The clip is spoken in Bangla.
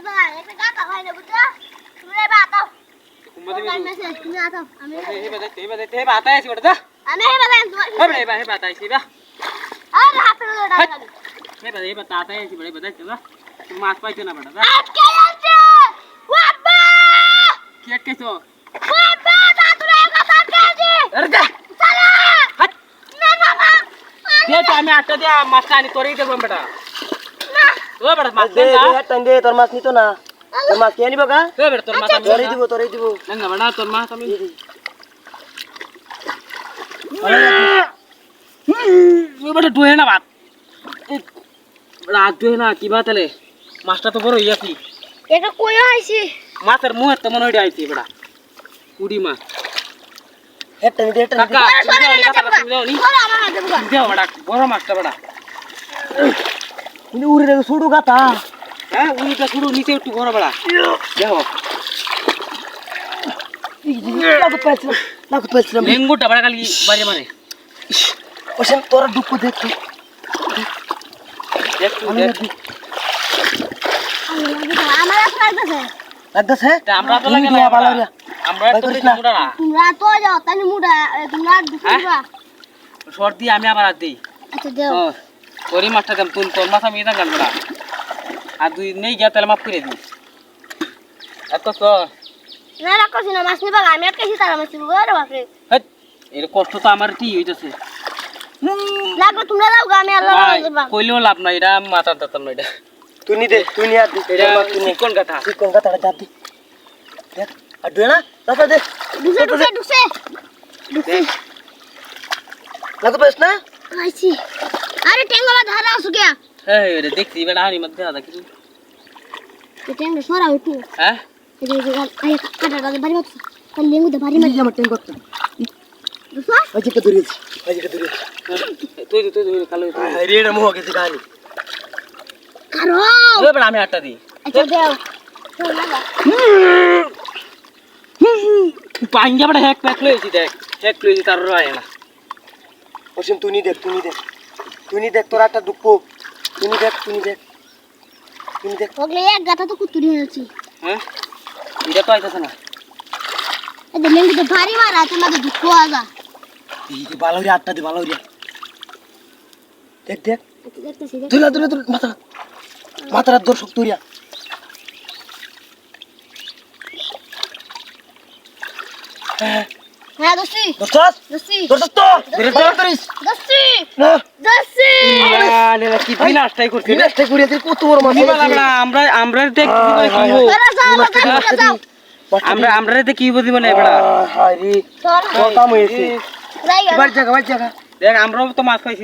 ভাই একটা গাতা ভাই না বুঝছো তুমি এবার আতাও তুমি আতাও আমি हे बाता है बड़ा আমি এই বাদাম हे बाता है बा আর হাতে ধরে हे बताता है बड़े बता चला तुम मास पाइते ना बड़ा আজকে যাচ্ছে বাবা केक के तो বাবা দাদুরে কথা কেজি अरे जा চলো हट না না না दे टाइम आटा दे मास आनी तोरी दे बेटा না ओ बड़ा मास দে दे দে টান দে তোর মাছ নিতো না তোর মাছ কে নিব গা ओ बेटा तोर माता তোরে দিব ना बड़ा तोर मास আমি बेटा डोहे ना बात बड़ा डोहे ना की बात है मास्टर तो बড় ইয়াছি এটা কই আইছি মাছের মুহে তো মনে হইছে আইছি বড়া কুড়ি মাছ হেট্টা নি দে হেট্টা নি কাকা তুমি দাও নি বড় আমার হাতে বুঝা দেও বড়া বড় মাছটা বড়া নি উড়ে রে ছুড়ু গাতা হ্যাঁ উনিটা শুরু নিচে একটু বড় বড়া দেখো লাগত পাইছিলাম লেঙ্গুটা বড়া খালি বাড়ি মারে ওসেন তোর দুঃখ দেখ দেখ তুই দেখ আমার হাতে লাগতেছে লাগতাছে তা আমরা তো লাগে না বালারিয়া আমরা তো মুড়া না তোমরা তো যাও তানি মুডা তোমরা দুপুরা সর্দি আমি আবার আর দেই আচ্ছা দেও ও ওরি মাছটা দাম তুই তোর মাথা মেয়ে দাম বড়া আর দুই নেই গিয়া তাহলে মাফ করে দি এত তো না রাখছি না মাছ নিবা আমি আটকেছি তারা মাছ নিবো রে বাপরে হেট এর কষ্ট তো আমার কি হইতাছে লাগো তোমরা যাও গা আমি আল্লাহ যাবা কইলেও লাভ নাই এটা মাথা দাতাম না এটা তুই নি দে তুই নি আর দে এটা চিকন কথা কোন গাতাটা দাব দে দেখ আর দে না দাদা দে ঢুকছে ঢুকছে ঢুকছে লাগত পাইছ না আইছি আরে টেঙ্গলা ধারা আসু গিয়া হ্যাঁ রে দেখছি বেটা হানি মধ্যে আদা কিছু টেঙ্গ সরা উঠু হ্যাঁ এই যে আই কাটাটা বাড়ি মত তার লেঙ্গু দে বাড়ি মত আমার টেন করতে বুঝছো ওই যে দরিয়েছি ওই যে দরিয়েছি তুই কালো রে রে মোহ গেছে গানি কারো এ বেটা আমি আটটা দিই আচ্ছা দেও পাঞ্জা বেটা হ্যাক প্যাক লইছি দেখ হ্যাক লইছি তার রয় না ওসেন তুই নি দেখ তুই নি দেখ তোর একটা দুঃখ তুই নি দেখ ওগলে এক গাতা তো কুতুরি হয়েছে হ্যাঁ এটা তো আইতাছে না এই লেঙ্গু দে ভারী মারা তোমাদের দুঃখ আগা এই যে বালাউরিয়া আটটা দে বালাউরিয়া দেখ দেখতেছি তুই মাথার দর শক্তরিয়া হ্যাঁ দোস্তি দোস্ত দোস্তি দোস্ত করিস দোস্তি না দোস্তি না কি বিলাসটাই করছিস বিনাশটা করিয়া তুই কত বড় মাছ নিবা লাগলা আমরা দেখ কি হইব তোরা যাও বাগান যাও আমরা দেখ কি বুঝি মানে বেটা হায় রে তোরা কত কাম হইছে যাই বাড়ি জায়গা দেখ আমরাও তো মাছ পাইছি